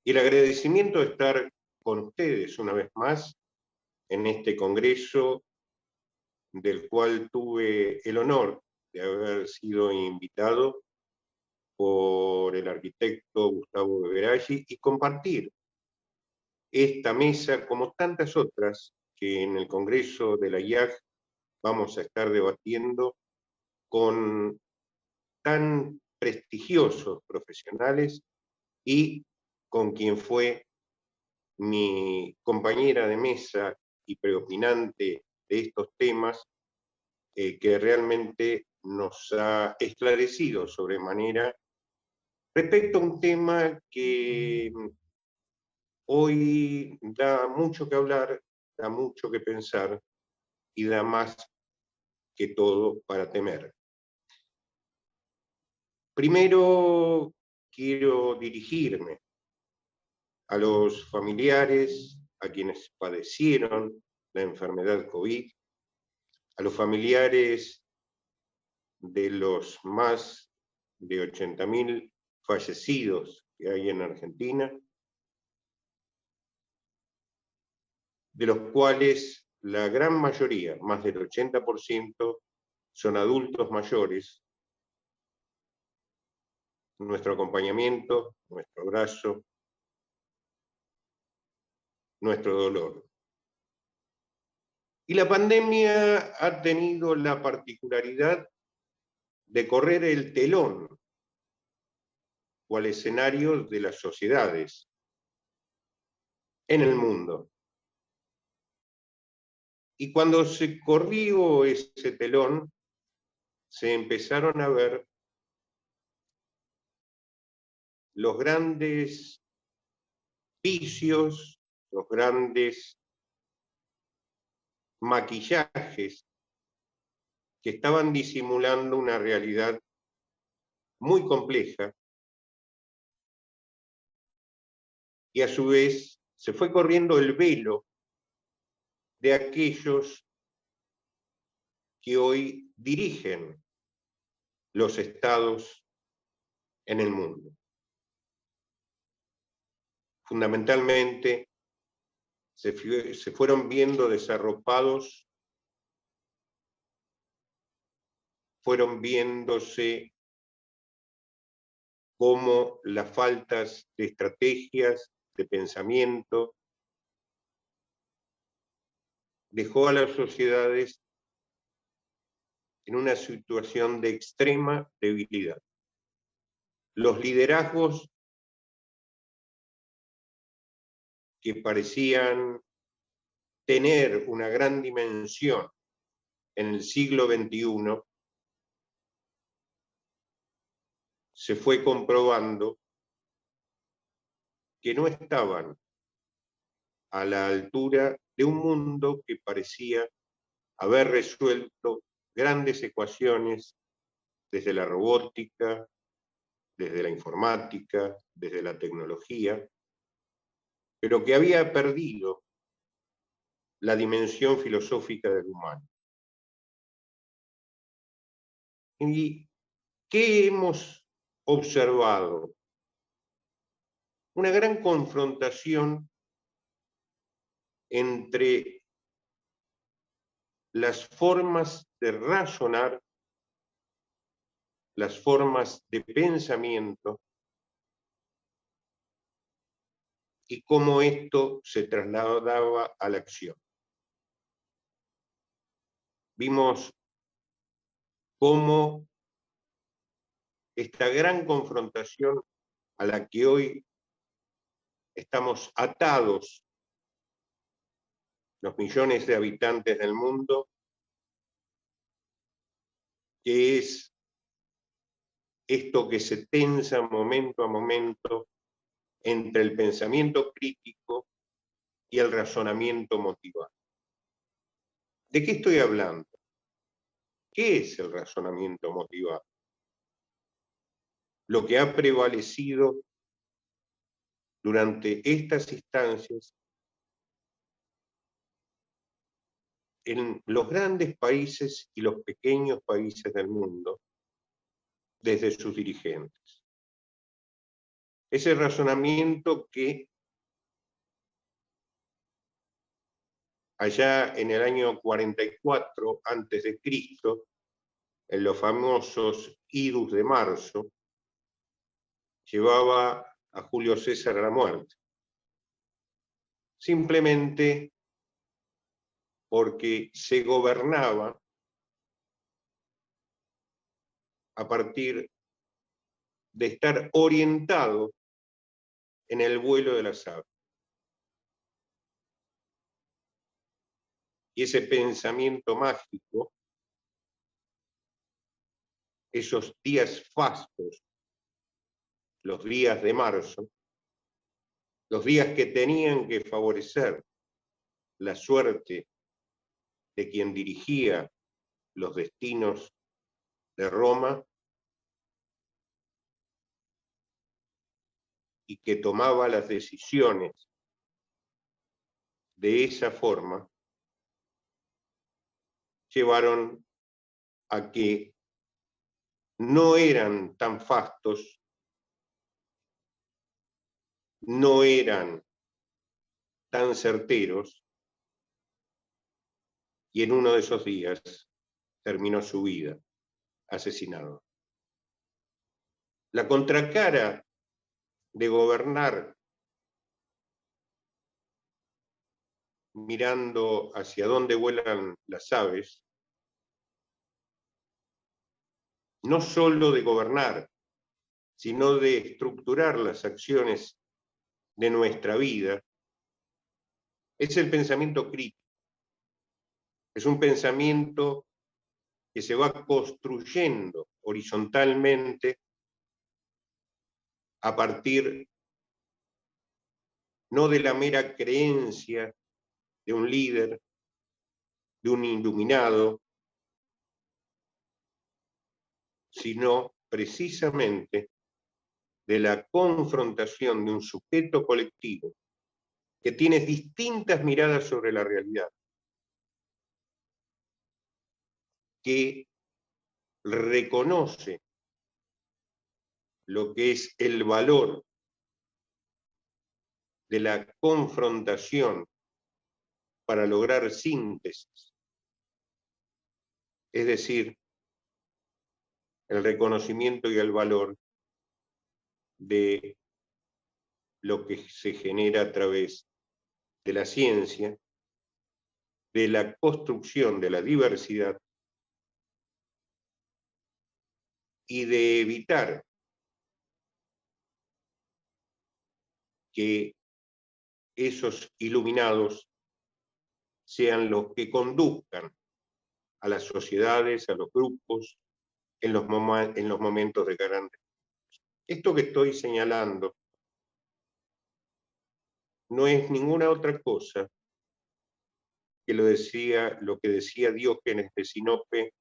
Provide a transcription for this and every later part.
Y el agradecimiento de estar con ustedes una vez más en este congreso del cual tuve el honor de haber sido invitado por el arquitecto Gustavo Beberaggi y compartir esta mesa como tantas otras que en el Congreso de la IAG vamos a estar debatiendo con tan prestigiosos profesionales y con quien fue mi compañera de mesa y preopinante de estos temas, que realmente nos ha esclarecido sobremanera respecto a un tema que hoy da mucho que hablar, da mucho que pensar y da más que todo para temer. Primero quiero dirigirme a los familiares, a quienes padecieron la enfermedad COVID, a los familiares de los más de 80.000 fallecidos que hay en Argentina, de los cuales la gran mayoría, más del 80%, son adultos mayores. Nuestro acompañamiento, nuestro abrazo, nuestro dolor. Y la pandemia ha tenido la particularidad de correr el telón o al escenario de las sociedades en el mundo. Y cuando se corrió ese telón, se empezaron a ver los grandes vicios, los grandes maquillajes que estaban disimulando una realidad muy compleja y a su vez se fue corriendo el velo de aquellos que hoy dirigen los estados en el mundo. Fundamentalmente se fueron viendo desarropados, fueron viéndose cómo las faltas de estrategias, de pensamiento, dejó a las sociedades en una situación de extrema debilidad. Los liderazgos que parecían tener una gran dimensión en el siglo XXI, se fue comprobando que no estaban a la altura de un mundo que parecía haber resuelto grandes ecuaciones desde la robótica, desde la informática, desde la tecnología, pero que había perdido la dimensión filosófica del humano. ¿Y qué hemos observado? Una gran confrontación entre las formas de razonar, las formas de pensamiento y cómo esto se trasladaba a la acción. Vimos cómo esta gran confrontación a la que hoy estamos atados los millones de habitantes del mundo, que es esto que se tensa momento a momento entre el pensamiento crítico y el razonamiento motivado. ¿De qué estoy hablando? ¿Qué es el razonamiento motivado? Lo que ha prevalecido durante estas instancias en los grandes países y los pequeños países del mundo, desde sus dirigentes. Ese razonamiento que allá en el año 44 a.C., en los famosos idus de marzo, llevaba a Julio César a la muerte. Simplemente porque se gobernaba a partir de estar orientado en el vuelo de las aves. Y ese pensamiento mágico, esos días fastos, los días de marzo, los días que tenían que favorecer la suerte de quien dirigía los destinos de Roma y que tomaba las decisiones de esa forma, llevaron a que no eran tan fastos, no eran tan certeros, y en uno de esos días terminó su vida asesinado. La contracara de gobernar mirando hacia dónde vuelan las aves, no solo de gobernar, sino de estructurar las acciones de nuestra vida, es el pensamiento crítico. Es un pensamiento que se va construyendo horizontalmente a partir no de la mera creencia de un líder, de un iluminado, sino precisamente de la confrontación de un sujeto colectivo que tiene distintas miradas sobre la realidad, que reconoce lo que es el valor de la confrontación para lograr síntesis, es decir, el reconocimiento y el valor de lo que se genera a través de la ciencia, de la construcción de la diversidad y de evitar que esos iluminados sean los que conduzcan a las sociedades, a los grupos, en los momentos de gran. Esto que estoy señalando no es ninguna otra cosa que lo que decía Diógenes de Sinope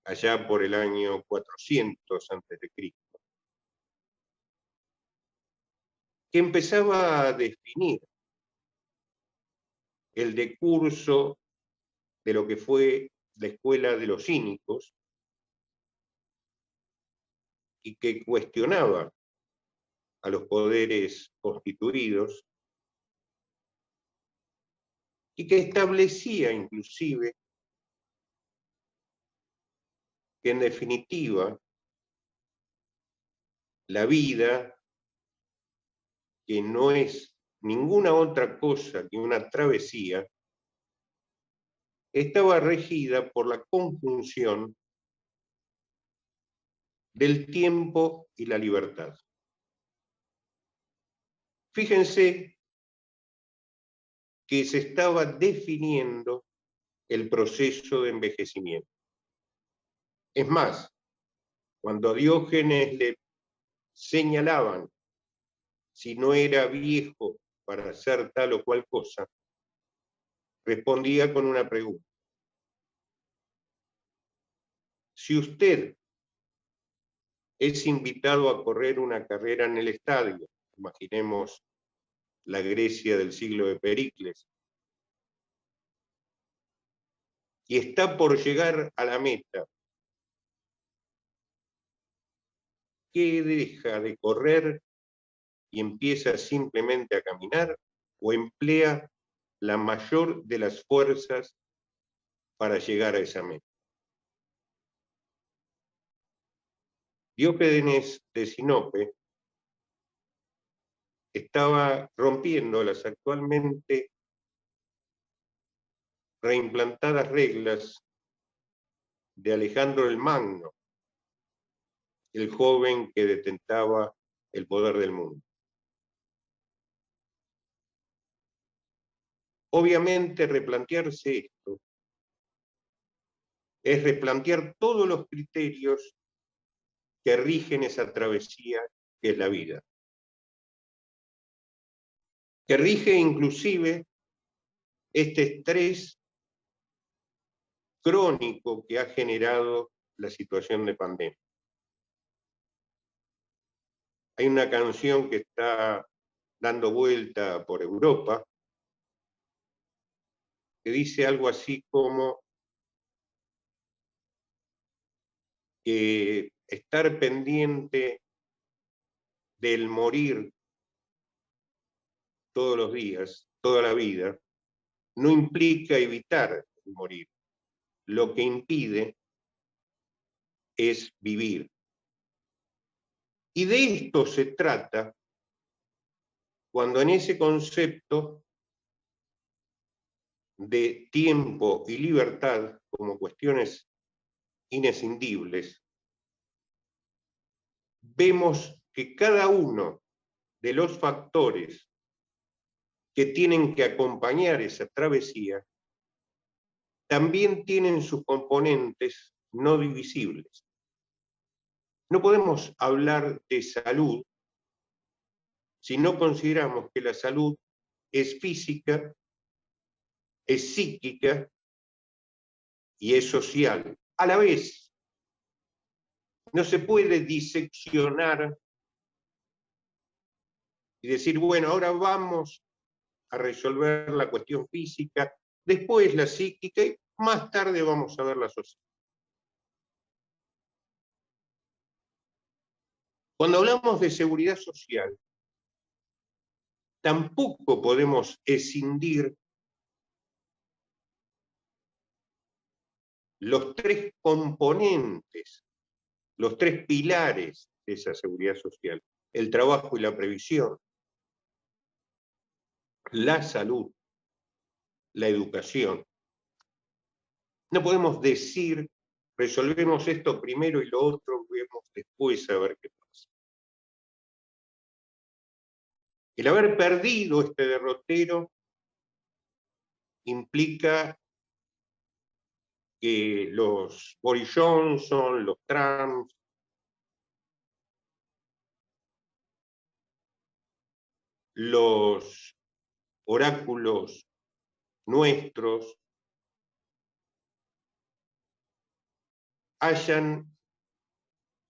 allá por el año 400 a.C., que empezaba a definir el decurso de lo que fue la escuela de los cínicos y que cuestionaba a los poderes constituidos y que establecía inclusive que en definitiva la vida, que no es ninguna otra cosa que una travesía, estaba regida por la conjunción del tiempo y la libertad. Fíjense que se estaba definiendo el proceso de envejecimiento. Es más, cuando a Diógenes le señalaban si no era viejo para hacer tal o cual cosa, respondía con una pregunta. Si usted es invitado a correr una carrera en el estadio, imaginemos la Grecia del siglo de Pericles, y está por llegar a la meta, ¿qué deja de correr y empieza simplemente a caminar, o emplea la mayor de las fuerzas para llegar a esa meta. Diógenes de Sinope estaba rompiendo las actualmente reimplantadas reglas de Alejandro el Magno, el joven que detentaba el poder del mundo. Obviamente, replantearse esto es replantear todos los criterios que rigen esa travesía que es la vida, que rige inclusive este estrés crónico que ha generado la situación de pandemia. Hay una canción que está dando vuelta por Europa que dice algo así como que estar pendiente del morir todos los días, toda la vida, no implica evitar el morir. Lo que impide es vivir. Y de esto se trata cuando en ese concepto de tiempo y libertad como cuestiones inescindibles, vemos que cada uno de los factores que tienen que acompañar esa travesía también tienen sus componentes no divisibles. No podemos hablar de salud si no consideramos que la salud es física, es psíquica y es social. A la vez, no se puede diseccionar y decir, bueno, ahora vamos a resolver la cuestión física, después la psíquica y más tarde vamos a ver la social. Cuando hablamos de seguridad social, tampoco podemos escindir los tres componentes, los tres pilares de esa seguridad social: el trabajo y la previsión, la salud, la educación. No podemos decir, resolvemos esto primero y lo otro vemos después a ver qué pasa. El haber perdido este derrotero implica que los Boris Johnson, los Trump, los oráculos nuestros hayan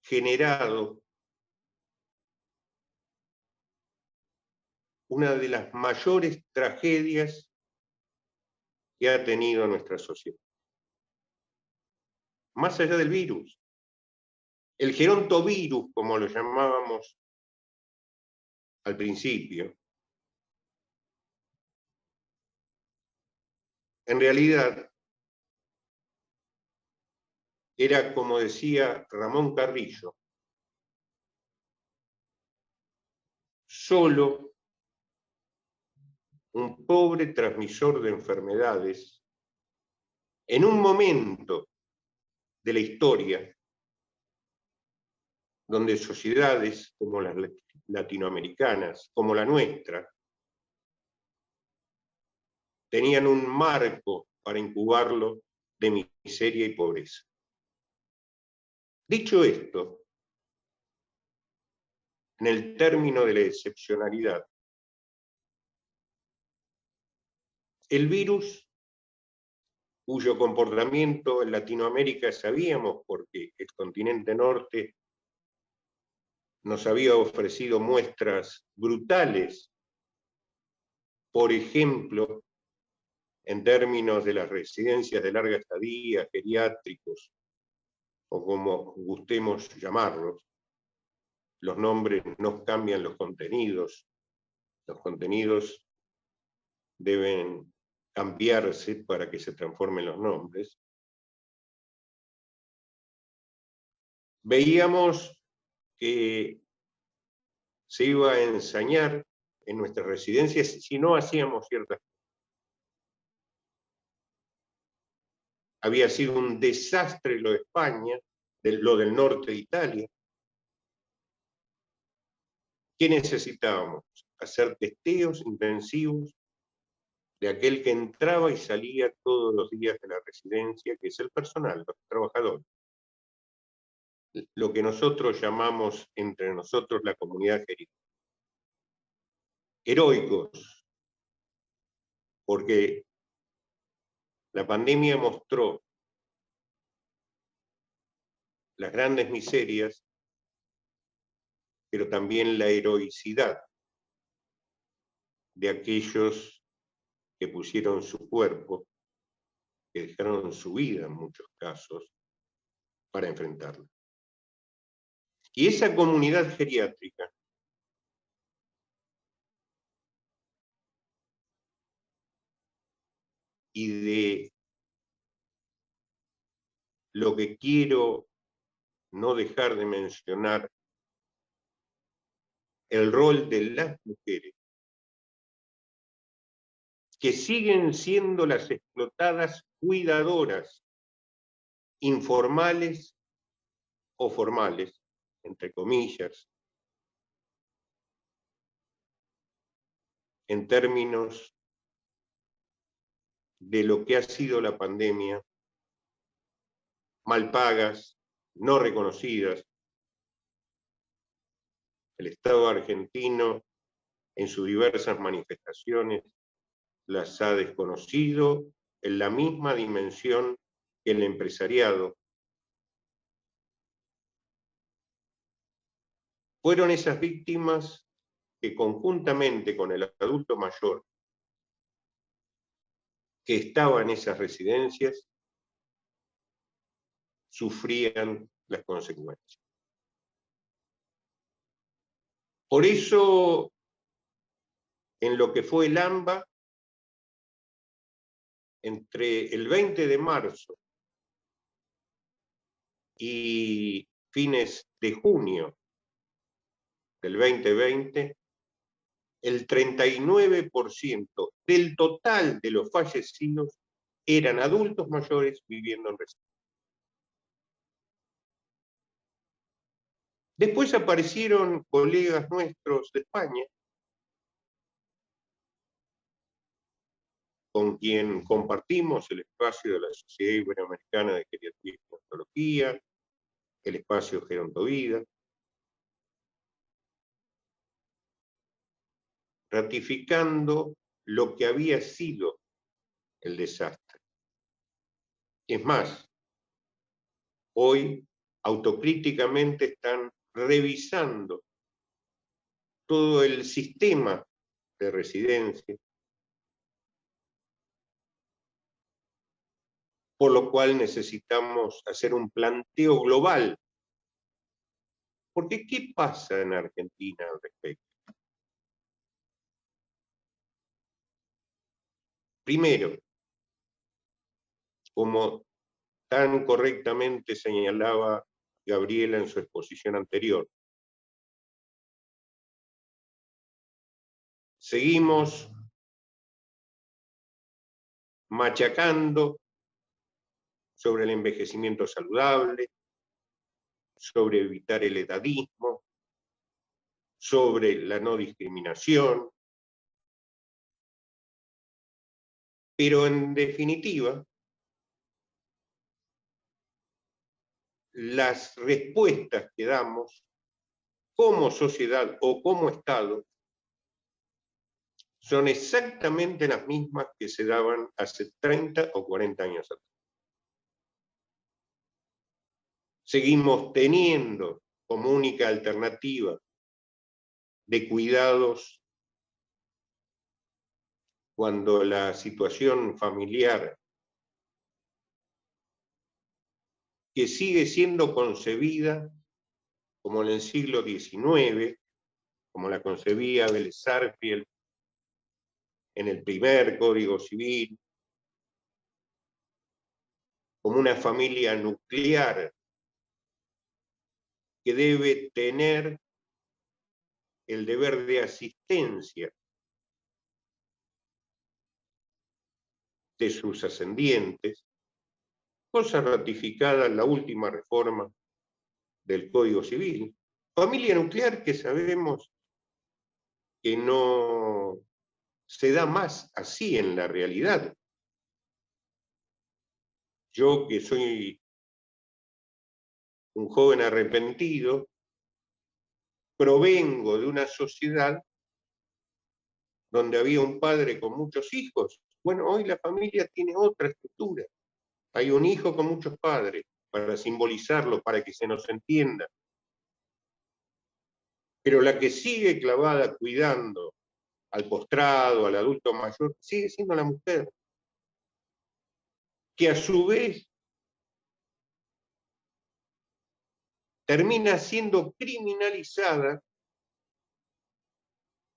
generado una de las mayores tragedias que ha tenido nuestra sociedad. Más allá del virus, el gerontovirus, como lo llamábamos al principio, en realidad era, como decía Ramón Carrillo, solo un pobre transmisor de enfermedades en un momento de la historia donde sociedades como las latinoamericanas, como la nuestra, tenían un marco para incubarlo de miseria y pobreza. Dicho esto, en el término de la excepcionalidad, el virus, cuyo comportamiento en Latinoamérica sabíamos porque el continente norte nos había ofrecido muestras brutales, por ejemplo, en términos de las residencias de larga estadía, geriátricos, o como gustemos llamarlos, Los nombres no cambian los contenidos deben cambiarse para que se transformen los nombres. Veíamos que se iba a ensañar en nuestras residencias si no hacíamos ciertas cosas. Había sido un desastre lo de España, lo del norte de Italia. ¿Qué necesitábamos? Hacer testeos intensivos de aquel que entraba y salía todos los días de la residencia, que es el personal, los trabajadores. Lo que nosotros llamamos entre nosotros la comunidad geriátrica. Heroicos, porque la pandemia mostró las grandes miserias, pero también la heroicidad de aquellos que pusieron su cuerpo, que dejaron su vida en muchos casos, para enfrentarlo. Y esa comunidad geriátrica y de lo que quiero no dejar de mencionar, el rol de las mujeres, que siguen siendo las explotadas cuidadoras, informales o formales, entre comillas, en términos de lo que ha sido la pandemia, mal pagas, no reconocidas. El Estado argentino, en sus diversas manifestaciones, las ha desconocido en la misma dimensión que el empresariado. Fueron esas víctimas que conjuntamente con el adulto mayor que estaba en esas residencias, sufrían las consecuencias. Por eso, en lo que fue el AMBA, entre el 20 de marzo y fines de junio del 2020, el 39% del total de los fallecidos eran adultos mayores viviendo en residencias. Después aparecieron colegas nuestros de España, con quien compartimos el espacio de la Sociedad Iberoamericana de Geriatría y Gerontología, el espacio Gerontovida, ratificando lo que había sido el desastre. Es más, hoy autocríticamente están revisando todo el sistema de residencia, por lo cual necesitamos hacer un planteo global. Porque ¿qué pasa en Argentina al respecto? Primero, como tan correctamente señalaba Gabriela en su exposición anterior, seguimos machacando sobre el envejecimiento saludable, sobre evitar el edadismo, sobre la no discriminación, pero en definitiva, las respuestas que damos como sociedad o como Estado son exactamente las mismas que se daban hace 30 o 40 años atrás. Seguimos teniendo como única alternativa de cuidados cuando la situación familiar, que sigue siendo concebida como en el siglo XIX, como la concebía Vélez Sarsfield en el primer Código Civil, como una familia nuclear que debe tener el deber de asistencia de sus ascendientes, cosa ratificada en la última reforma del Código Civil. Familia nuclear que sabemos que no se da más así en la realidad. Yo, que soy un joven arrepentido, provengo de una sociedad donde había un padre con muchos hijos. Bueno, hoy la familia tiene otra estructura. Hay un hijo con muchos padres, para simbolizarlo, para que se nos entienda. Pero la que sigue clavada cuidando al postrado, al adulto mayor, sigue siendo la mujer, que a su vez termina siendo criminalizada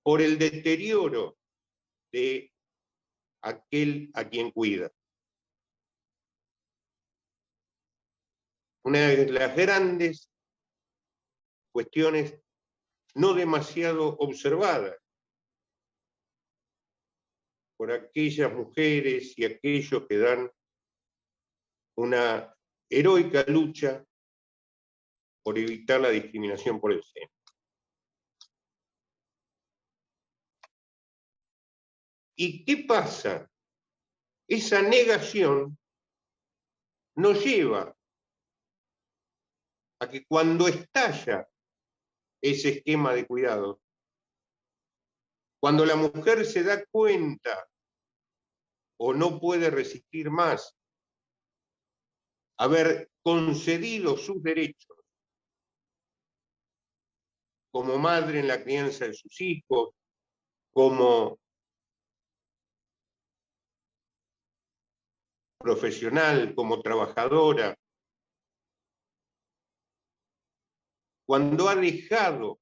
por el deterioro de aquel a quien cuida. Una de las grandes cuestiones no demasiado observadas por aquellas mujeres y aquellos que dan una heroica lucha por evitar la discriminación por el seno. ¿Y qué pasa? Esa negación nos lleva a que cuando estalla ese esquema de cuidado, cuando la mujer se da cuenta o no puede resistir más haber concedido sus derechos como madre en la crianza de sus hijos, como profesional, como trabajadora, cuando ha dejado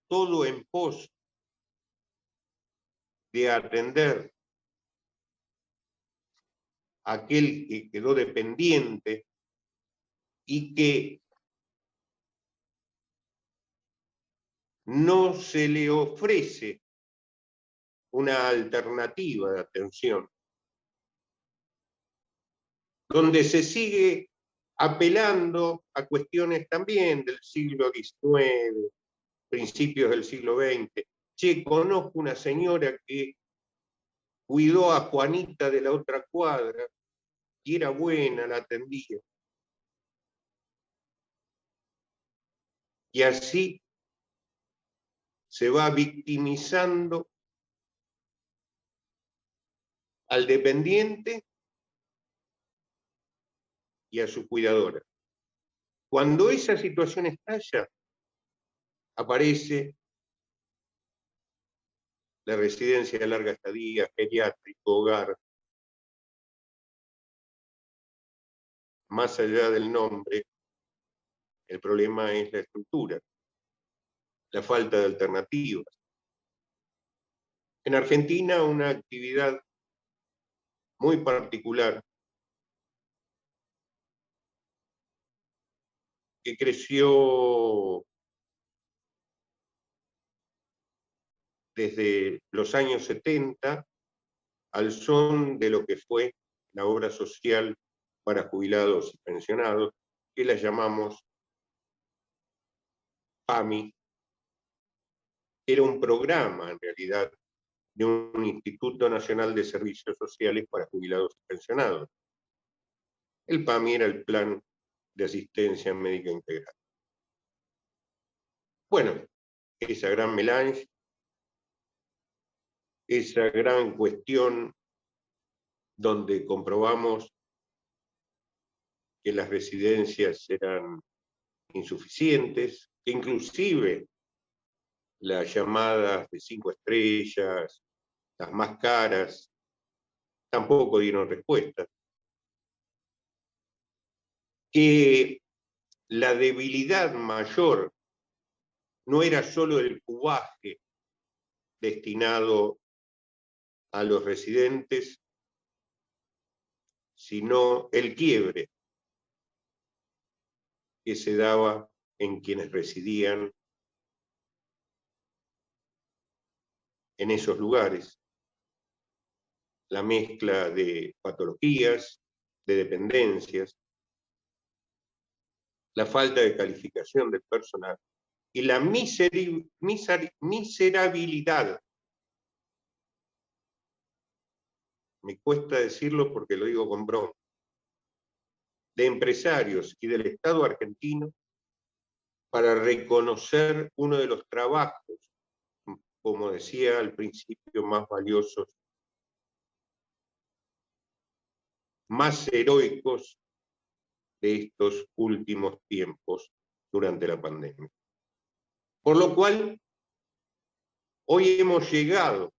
todo en pos de atender a aquel que quedó dependiente y que no se le ofrece una alternativa de atención, donde se sigue apelando a cuestiones también del siglo XIX, principios del siglo XX. Che, conozco una señora que cuidó a Juanita de la otra cuadra y era buena, la atendía. Y así se va victimizando al dependiente y a su cuidadora. Cuando esa situación estalla, aparece la residencia de larga estadía, geriátrico, hogar. Más allá del nombre, el problema es la estructura, la falta de alternativas. En Argentina, una actividad muy particular que creció desde los años 70 al son de lo que fue la obra social para jubilados y pensionados, que la llamamos PAMI. Era un programa, en realidad, de un Instituto Nacional de Servicios Sociales para Jubilados y Pensionados. El PAMI era el Plan de Asistencia Médica Integral. Bueno, esa gran melange, esa gran cuestión donde comprobamos que las residencias eran insuficientes, que inclusive las llamadas de 5 estrellas, las más caras, tampoco dieron respuesta. Que la debilidad mayor no era solo el cubaje destinado a los residentes, sino el quiebre que se daba en quienes residían en esos lugares, la mezcla de patologías, de dependencias, la falta de calificación del personal y la miserabilidad. Me cuesta decirlo porque lo digo con broma, de empresarios y del Estado argentino para reconocer uno de los trabajos, como decía al principio, más valiosos, más heroicos de estos últimos tiempos durante la pandemia. Por lo cual, hoy hemos llegado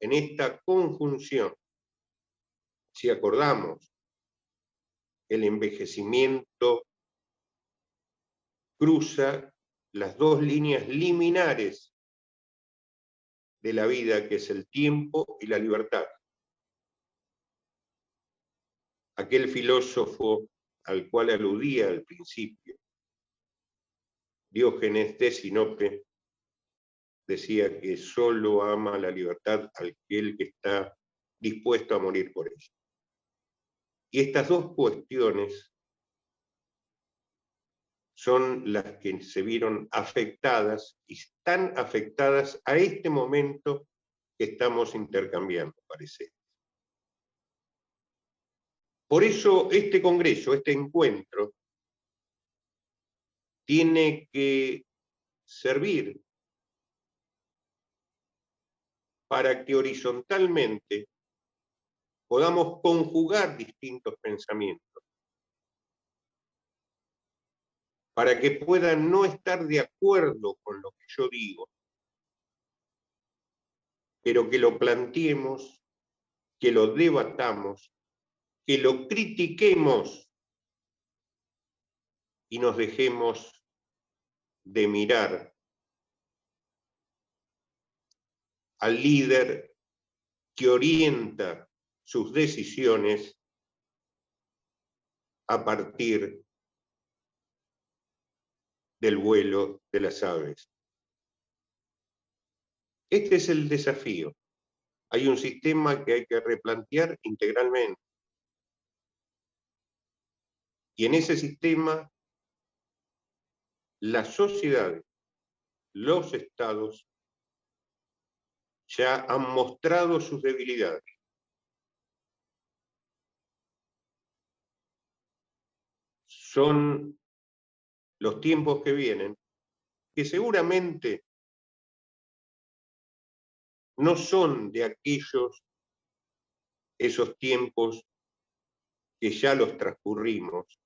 en esta conjunción, si acordamos, el envejecimiento cruza las dos líneas liminares de la vida, que es el tiempo y la libertad. Aquel filósofo al cual aludía al principio, Diógenes de Sinope, decía que solo ama la libertad aquel que está dispuesto a morir por ella. Y estas dos cuestiones son las que se vieron afectadas y están afectadas a este momento que estamos intercambiando, parece. Por eso este congreso, este encuentro, tiene que servir para que horizontalmente podamos conjugar distintos pensamientos, para que puedan no estar de acuerdo con lo que yo digo, pero que lo planteemos, que lo debatamos, que lo critiquemos y nos dejemos de mirar al líder que orienta sus decisiones a partir del vuelo de las aves. Este es el desafío. Hay un sistema que hay que replantear integralmente. Y en ese sistema, las sociedades, los estados, ya han mostrado sus debilidades. Son los tiempos que vienen, que seguramente no son de esos tiempos que ya los transcurrimos,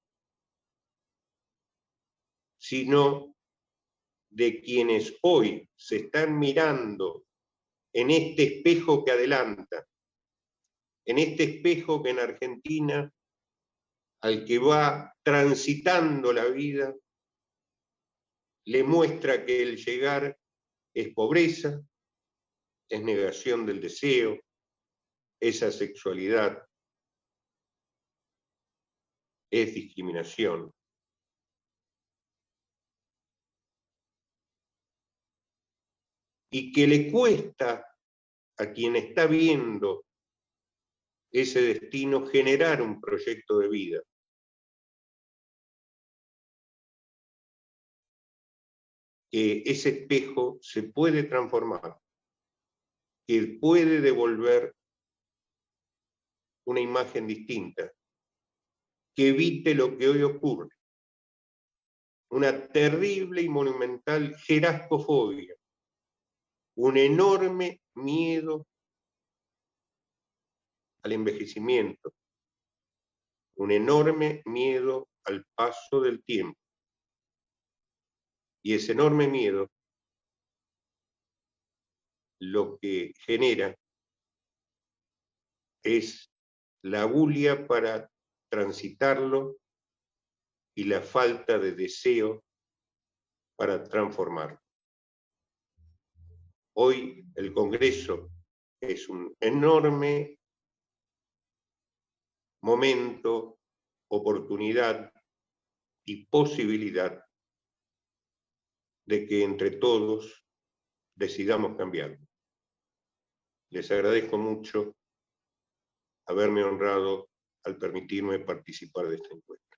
sino de quienes hoy se están mirando en este espejo que adelanta, en este espejo que en Argentina, al que va transitando la vida, le muestra que el llegar es pobreza, es negación del deseo, es asexualidad, es discriminación. Y que le cuesta a quien está viendo ese destino generar un proyecto de vida. Que ese espejo se puede transformar, que puede devolver una imagen distinta, que evite lo que hoy ocurre, una terrible y monumental gerascofobia, un enorme miedo al envejecimiento, un enorme miedo al paso del tiempo. Y ese enorme miedo lo que genera es la bulia para transitarlo y la falta de deseo para transformar. Hoy el Congreso es un enorme momento, oportunidad y posibilidad de que entre todos decidamos cambiar. Les agradezco mucho haberme honrado al permitirme participar de esta encuesta.